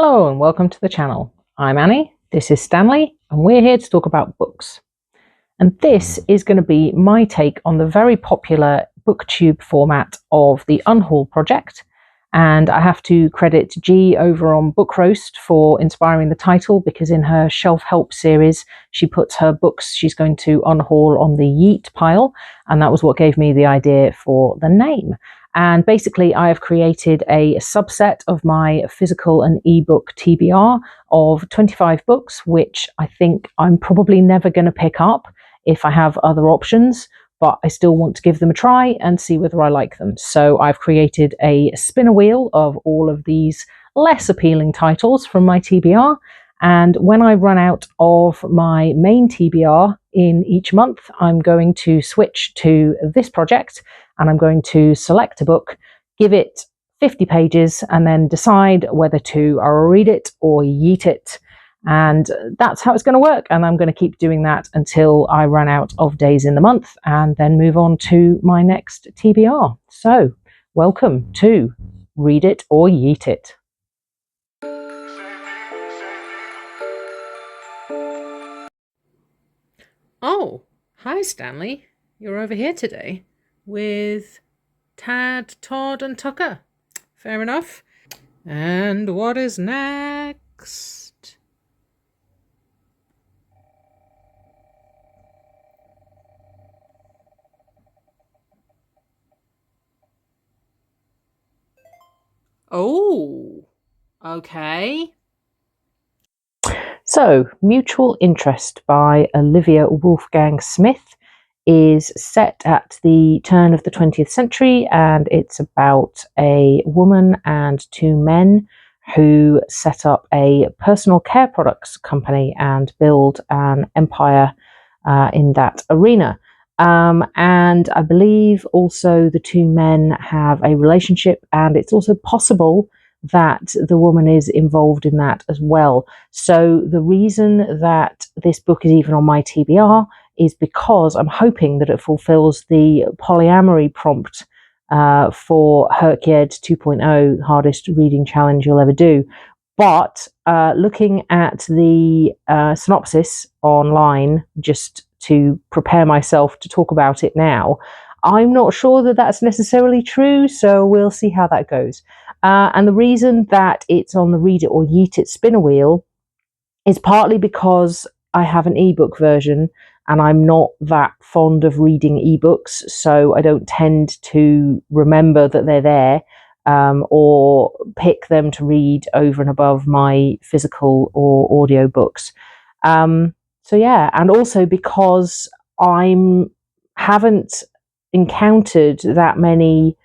Hello and welcome to the channel. I'm Annie, this is Stanley, and we're here to talk about books. And this is going to be my take on the very popular booktube format of the Unhaul project. And I have to credit G over on Book Roast for inspiring the title, because in her shelf help series, she puts her books she's going to unhaul on the Yeet pile. And that was what gave me the idea for the name. And basically, I have created a subset of my physical and ebook TBR of 25 books, which I think I'm probably never going to pick up if I have other options, but I still want to give them a try and see whether I like them. So I've created a spinner wheel of all of these less appealing titles from my TBR. And when I run out of my main TBR in each month, I'm going to switch to this project and I'm going to select a book, give it 50 pages, and then decide whether to read it or yeet it. And that's how it's going to work. And I'm going to keep doing that until I run out of days in the month and then move on to my next TBR. So welcome to Read It or Yeet It. Oh, hi Stanley. You're over here today with Tad, Todd and Tucker. Fair enough. And what is next? Oh, okay. So, Mutual Interest by Olivia Wolfgang Smith is set at the turn of the 20th century, and it's about a woman and two men who set up a personal care products company and build an empire in that arena. And I believe also the two men have a relationship, and it's also possible that the woman is involved in that as well. So the reason that this book is even on my TBR is because I'm hoping that it fulfills the polyamory prompt for Herkyed 2.0, hardest reading challenge you'll ever do. But looking at the synopsis online, just to prepare myself to talk about it now, I'm not sure that that's necessarily true, so we'll see how that goes. And the reason that it's on the Read It or Yeet It spinner wheel is partly because I have an ebook version and I'm not that fond of reading ebooks, so I don't tend to remember that they're there or pick them to read over and above my physical or audio books. So yeah, and also because I haven't encountered that many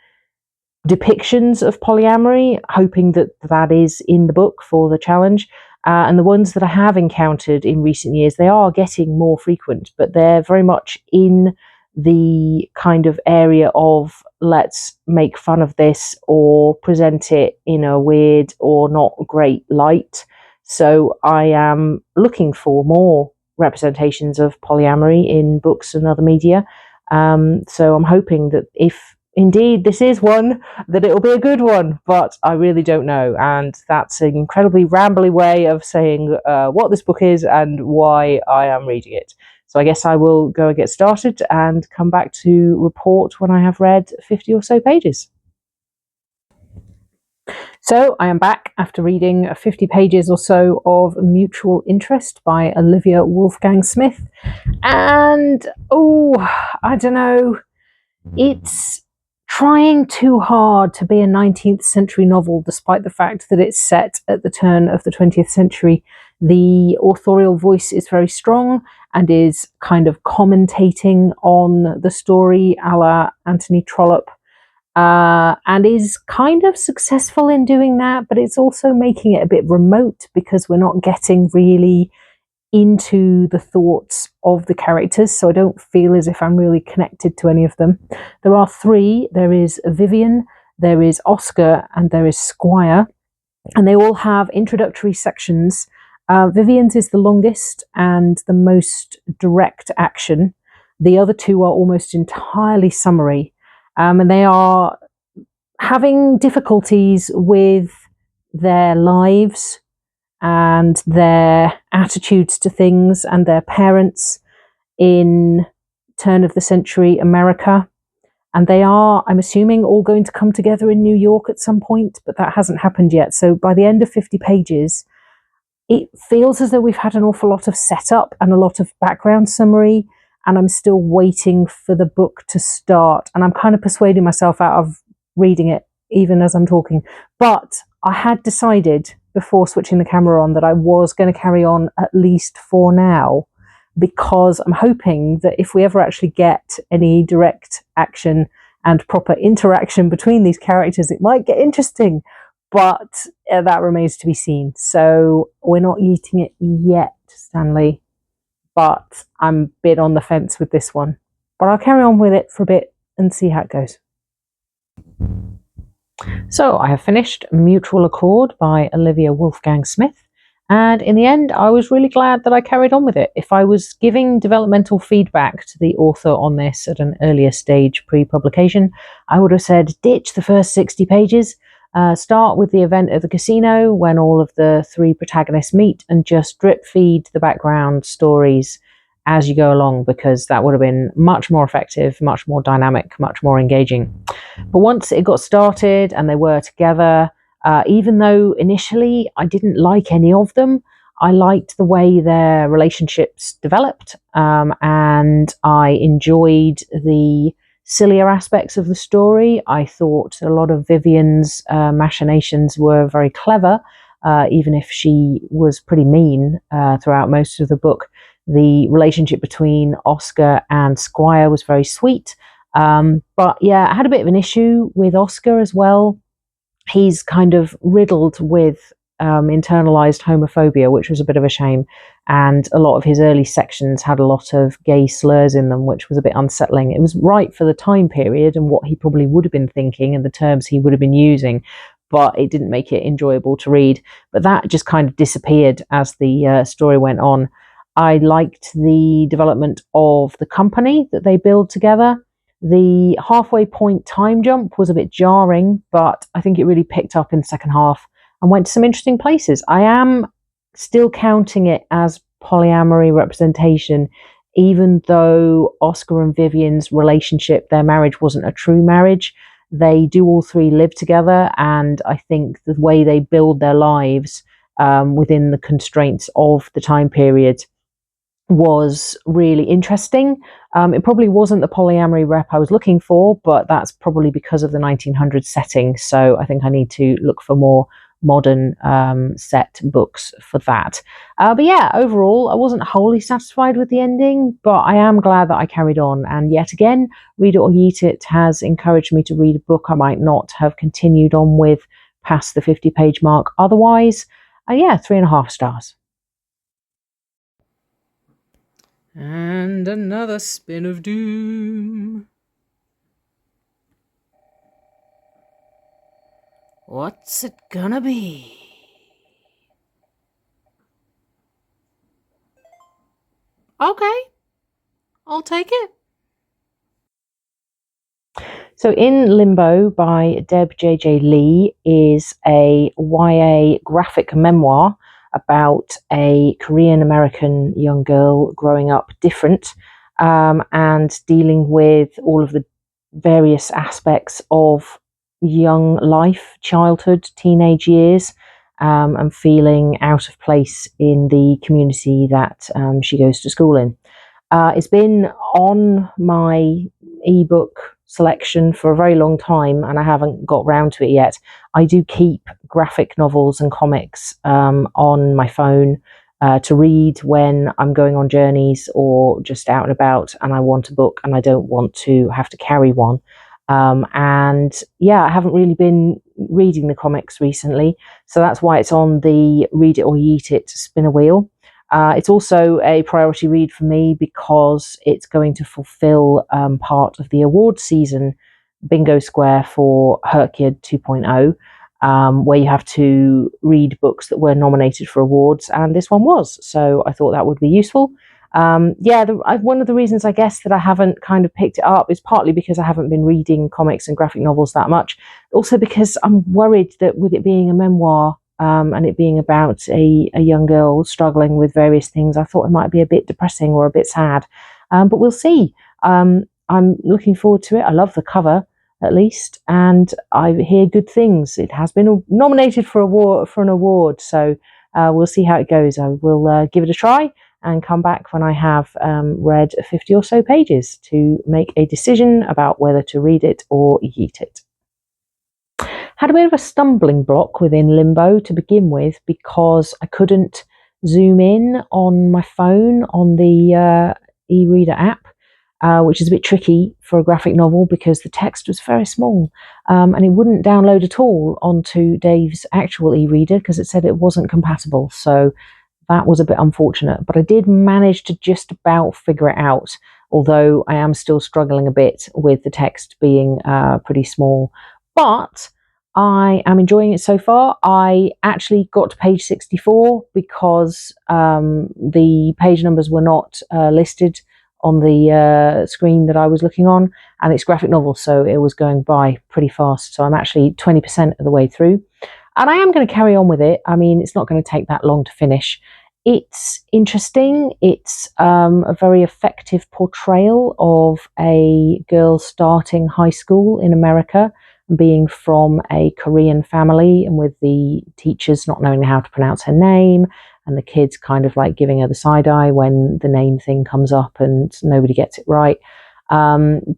depictions of polyamory, hoping that that is in the book for the challenge. And the ones that I have encountered in recent years, they are getting more frequent, but they're very much in the kind of area of let's make fun of this or present it in a weird or not great light. So I am looking for more representations of polyamory in books and other media. So I'm hoping that if indeed this is one, that it'll be a good one, but I really don't know. And that's an incredibly rambly way of saying what this book is and why I am reading it. So I guess I will go and get started and come back to report when I have read 50 or so pages. So I am back after reading 50 pages or so of Mutual Interest by Olivia Wolfgang Smith. And, I don't know, it's trying too hard to be a 19th century novel, despite the fact that it's set at the turn of the 20th century. The authorial voice is very strong and is kind of commentating on the story a la Anthony Trollope. And is kind of successful in doing that, but it's also making it a bit remote because we're not getting really into the thoughts of the characters, so I don't feel as if I'm really connected to any of them. There are three. There is Vivian, there is Oscar, and there is Squire, and they all have introductory sections. Vivian's is the longest and the most direct action. The other two are almost entirely summary. And they are having difficulties with their lives and their attitudes to things and their parents in turn of the century America. And they are, I'm assuming, all going to come together in New York at some point, but that hasn't happened yet. So by the end of 50 pages, it feels as though we've had an awful lot of setup and a lot of background summary, and I'm still waiting for the book to start. And I'm kind of persuading myself out of reading it, even as I'm talking. But I had decided before switching the camera on that I was going to carry on at least for now, because I'm hoping that if we ever actually get any direct action and proper interaction between these characters, it might get interesting. But that remains to be seen. So we're not eating it yet, Stanley. But I'm a bit on the fence with this one. But I'll carry on with it for a bit and see how it goes. So I have finished Mutual Accord by Olivia Wolfgang Smith. And in the end, I was really glad that I carried on with it. If I was giving developmental feedback to the author on this at an earlier stage pre-publication, I would have said ditch the first 60 pages, start with the event at the casino when all of the three protagonists meet, and just drip feed the background stories as you go along, because that would have been much more effective, much more dynamic, much more engaging. But once it got started and they were together, even though initially I didn't like any of them, I liked the way their relationships developed, and I enjoyed the sillier aspects of the story. I thought a lot of Vivian's machinations were very clever, even if she was pretty mean throughout most of the book. The relationship between Oscar and Squire was very sweet. But yeah, I had a bit of an issue with Oscar as well. He's kind of riddled with internalized homophobia, which was a bit of a shame. And a lot of his early sections had a lot of gay slurs in them, which was a bit unsettling. It was right for the time period and what he probably would have been thinking and the terms he would have been using, but it didn't make it enjoyable to read. But that just kind of disappeared as the story went on. I liked the development of the company that they build together. The halfway point time jump was a bit jarring, but I think it really picked up in the second half and went to some interesting places. I am still counting it as polyamory representation, even though Oscar and Vivian's relationship, their marriage wasn't a true marriage. They do all three live together, and I think the way they build their lives within the constraints of the time period was really interesting. It probably wasn't the polyamory rep I was looking for, but that's probably because of the 1900s setting. So I think I need to look for more modern set books for that. But yeah, overall, I wasn't wholly satisfied with the ending, but I am glad that I carried on. And yet again, Read It or Yeet It has encouraged me to read a book I might not have continued on with past the 50-page mark otherwise. Yeah, 3.5 stars. And another spin of doom. What's it gonna be? Okay, I'll take it. So In Limbo by Deb J.J. Lee is a YA graphic memoir about a Korean American young girl growing up different and dealing with all of the various aspects of young life, childhood, teenage years, and feeling out of place in the community that she goes to school in. It's been on my ebook selection for a very long time and I haven't got round to it yet. I do keep graphic novels and comics on my phone to read when I'm going on journeys or just out and about and I want a book and I don't want to have to carry one. And yeah, I haven't really been reading the comics recently, so that's why it's on the Read It or Yeet It spinner wheel. It's also a priority read for me because it's going to fulfill part of the award season bingo square for Herkyard 2.0, where you have to read books that were nominated for awards, and this one was. So I thought that would be useful. One of the reasons I guess that I haven't kind of picked it up is partly because I haven't been reading comics and graphic novels that much. Also because I'm worried that with it being a memoir, and it being about a young girl struggling with various things, I thought it might be a bit depressing or a bit sad. But we'll see. I'm looking forward to it. I love the cover, at least, and I hear good things. It has been nominated for an award, so we'll see how it goes. I will give it a try and come back when I have read 50 or so pages to make a decision about whether to read it or yeet it. Had a bit of a stumbling block within Limbo to begin with because I couldn't zoom in on my phone on the e-reader app, which is a bit tricky for a graphic novel because the text was very small, and it wouldn't download at all onto Dave's actual e-reader because it said it wasn't compatible. So that was a bit unfortunate, but I did manage to just about figure it out, although I am still struggling a bit with the text being pretty small. But I am enjoying it so far. I actually got to page 64 because the page numbers were not listed on the screen that I was looking on, and it's graphic novel, so it was going by pretty fast. So I'm actually 20% of the way through, and I am going to carry on with it. I mean, it's not going to take that long to finish. It's interesting. It's a very effective portrayal of a girl starting high school in America, being from a Korean family, and with the teachers not knowing how to pronounce her name, and the kids kind of like giving her the side eye when the name thing comes up and nobody gets it right. And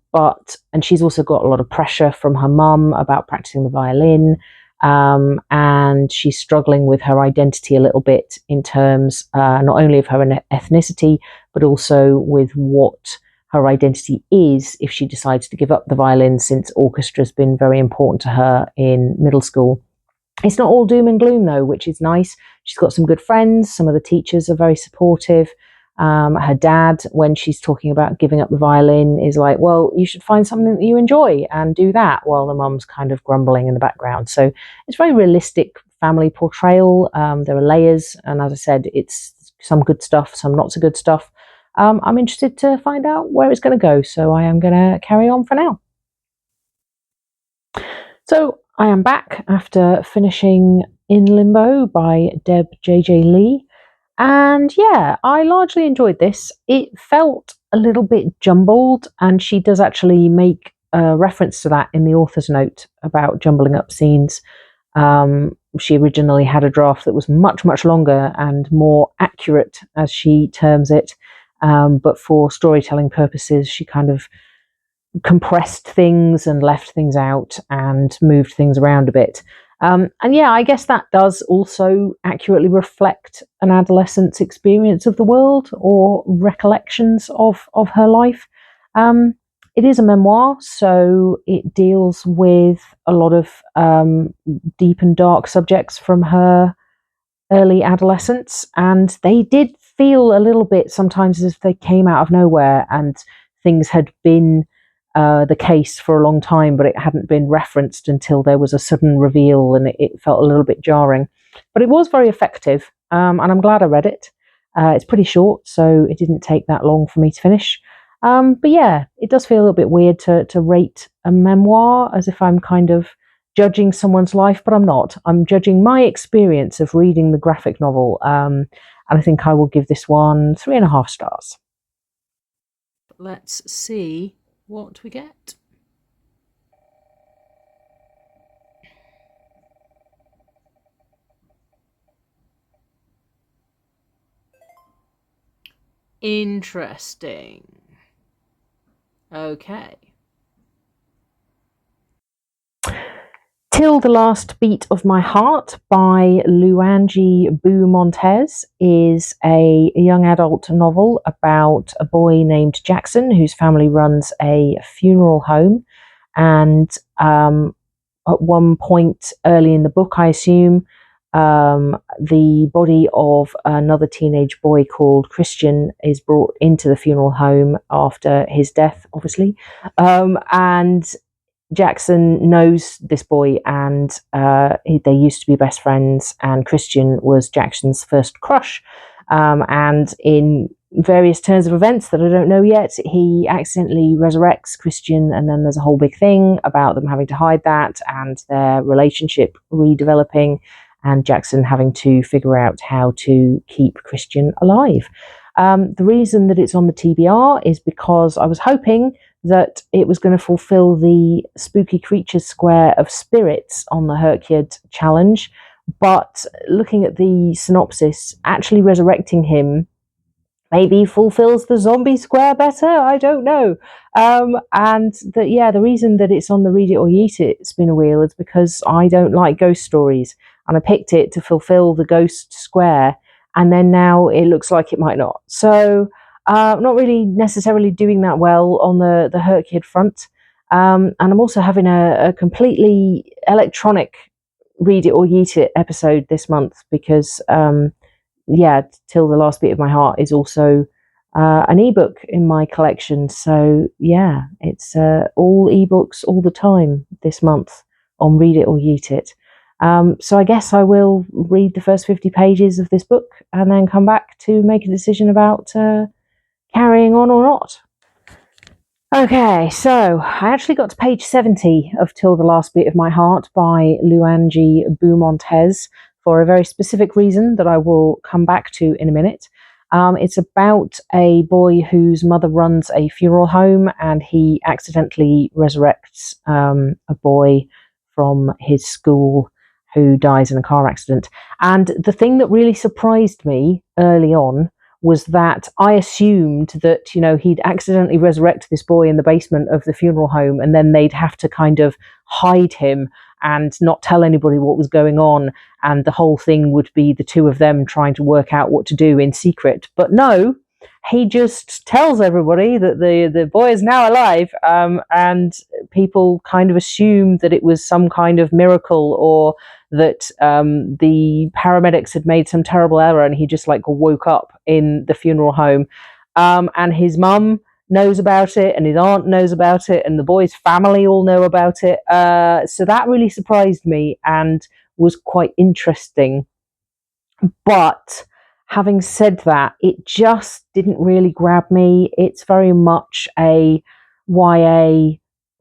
she's also got a lot of pressure from her mum about practicing the violin. And she's struggling with her identity a little bit in terms not only of her ethnicity, but also with what her identity is if she decides to give up the violin, since orchestra has been very important to her in middle school. It's not all doom and gloom, though, which is nice. She's got some good friends. Some of the teachers are very supportive. Her dad, when she's talking about giving up the violin, is like, well, you should find something that you enjoy and do that, while the mum's kind of grumbling in the background. So it's very realistic family portrayal. There are layers, and as I said, it's some good stuff, some not so good stuff. I'm interested to find out where it's going to go, so I am going to carry on for now. So I am back after finishing In Limbo by Deb J.J. Lee. And yeah, I largely enjoyed this. It felt a little bit jumbled, and she does actually make a reference to that in the author's note about jumbling up scenes. She originally had a draft that was much, much longer and more accurate, as she terms it. But for storytelling purposes, she kind of compressed things and left things out and moved things around a bit. And yeah, I guess that does also accurately reflect an adolescent's experience of the world or recollections of her life. It is a memoir, so it deals with a lot of deep and dark subjects from her early adolescence, and they did feel a little bit sometimes as if they came out of nowhere and things had been the case for a long time, but it hadn't been referenced until there was a sudden reveal, and it felt a little bit jarring. But it was very effective, and I'm glad I read it. It's pretty short, so it didn't take that long for me to finish. But yeah, it does feel a little bit weird to rate a memoir as if I'm kind of judging someone's life, but I'm not. I'm judging my experience of reading the graphic novel, and I think I will give this one 3.5 stars. Let's see what we get. Interesting. Okay. Till the Last Beat of My Heart by Luangi Bou-Montez is a young adult novel about a boy named Jackson whose family runs a funeral home. And at one point early in the book, I assume, the body of another teenage boy called Christian is brought into the funeral home after his death, obviously. And Jackson knows this boy, and they used to be best friends, and Christian was Jackson's first crush. And in various turns of events that I don't know yet, he accidentally resurrects Christian, and then there's a whole big thing about them having to hide that and their relationship redeveloping. and Jackson having to figure out how to keep Christian alive. The reason that it's on the TBR is because I was hoping that it was going to fulfill the spooky creatures square of spirits on the Herkyard challenge, but looking at the synopsis, actually resurrecting him maybe fulfills the zombie square better. I don't know. And the reason that it's on the Read It or Yeet It spinner wheel is because I don't like ghost stories, and I picked it to fulfill the ghost square, and then now it looks like it might not. So not really necessarily doing that well on the Herkyard front. And I'm also having a completely electronic Read It or Yeet It episode this month because Till the Last Beat of My Heart is also an ebook in my collection. So yeah, it's all ebooks all the time this month on Read It or Yeet It. So I guess I will read the first 50 pages of this book and then come back to make a decision about carrying on or not. Okay, so I actually got to page 70 of Till the Last Beat of My Heart by Luangi Beaumontes for a very specific reason that I will come back to in a minute. It's about a boy whose mother runs a funeral home, and he accidentally resurrects a boy from his school who dies in a car accident. And the thing that really surprised me early on was that I assumed that, he'd accidentally resurrect this boy in the basement of the funeral home, and then they'd have to kind of hide him and not tell anybody what was going on, and the whole thing would be the two of them trying to work out what to do in secret. But no, he just tells everybody that the boy is now alive, and people kind of assume that it was some kind of miracle, or that the paramedics had made some terrible error and he just woke up in the funeral home. And his mum knows about it, and his aunt knows about it, and the boy's family all know about it. So that really surprised me and was quite interesting. But having said that, it just didn't really grab me. It's very much a YA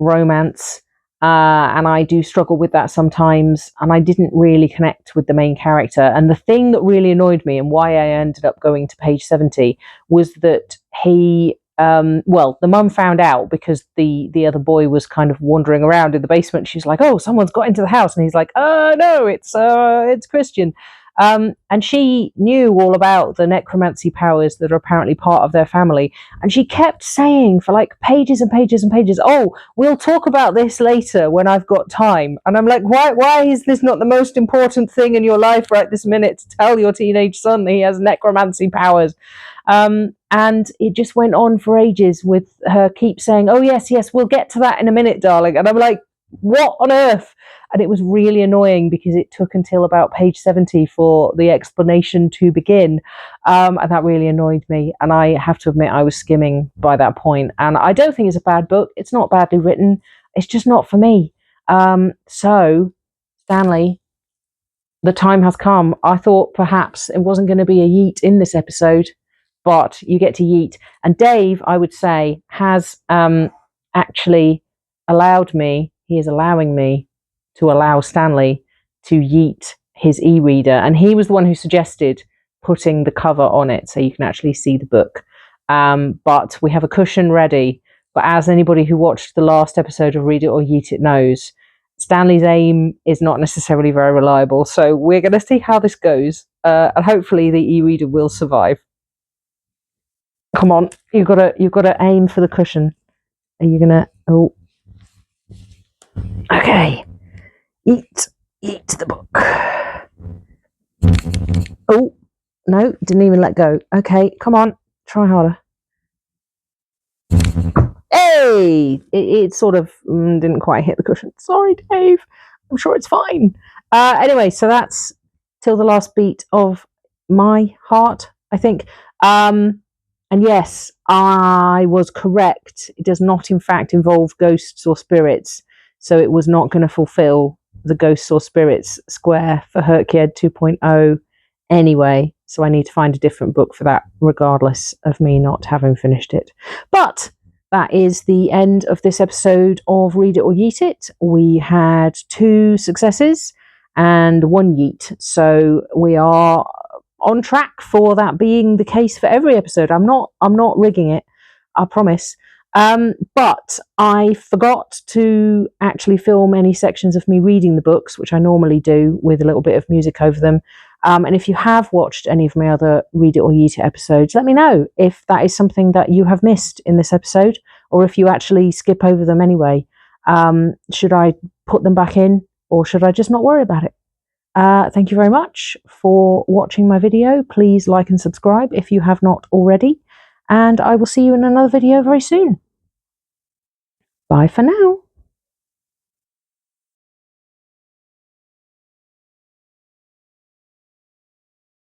romance, and I do struggle with that sometimes, and I didn't really connect with the main character. And the thing that really annoyed me, and why I ended up going to page 70, was that he the mum found out because the other boy was kind of wandering around in the basement. She's like, "Oh, someone's got into the house," and he's like, "Oh no, it's Christian." And she knew all about the necromancy powers that are apparently part of their family. And she kept saying for pages and pages and pages, "Oh, we'll talk about this later when I've got time." And I'm like, why is this not the most important thing in your life right this minute, to tell your teenage son that he has necromancy powers? And it just went on for ages with her keep saying, "Oh, yes, we'll get to that in a minute, darling." And I'm like, what on earth? And it was really annoying because it took until about page 70 for the explanation to begin. And that really annoyed me. And I have to admit, I was skimming by that point. And I don't think it's a bad book. It's not badly written. It's just not for me. So, Stanley, the time has come. I thought perhaps it wasn't going to be a yeet in this episode, but you get to yeet. And Dave, I would say, has actually allowed me, he is allowing me to allow Stanley to yeet his e-reader. And he was the one who suggested putting the cover on it so you can actually see the book. But we have a cushion ready. But as anybody who watched the last episode of Read It or Yeet It knows, Stanley's aim is not necessarily very reliable. So we're going to see how this goes. And hopefully the e-reader will survive. Come on, you've got to aim for the cushion. Are you gonna? Oh, okay. Eat the book. Oh no, didn't even let go. Okay, come on, try harder. Hey, it sort of didn't quite hit the cushion. Sorry, Dave. I'm sure it's fine. Anyway, so that's Till the Last Beat of My Heart, I think. And yes, I was correct. It does not, in fact, involve ghosts or spirits. So it was not going to fulfill the ghosts or spirits square for Herkyard 2.0 anyway. So I need to find a different book for that, regardless of me not having finished it. But that is the end of this episode of Read It or Yeet It. We had 2 successes and 1 Yeet. So we are on track for that being the case for every episode. I'm not rigging it, I promise. But I forgot to actually film any sections of me reading the books, which I normally do with a little bit of music over them. And if you have watched any of my other Read It or Yeet It episodes, let me know if that is something that you have missed in this episode, or if you actually skip over them anyway. Should I put them back in, or should I just not worry about it? Thank you very much for watching my video. Please like and subscribe if you have not already. And I will see you in another video very soon. Bye for now.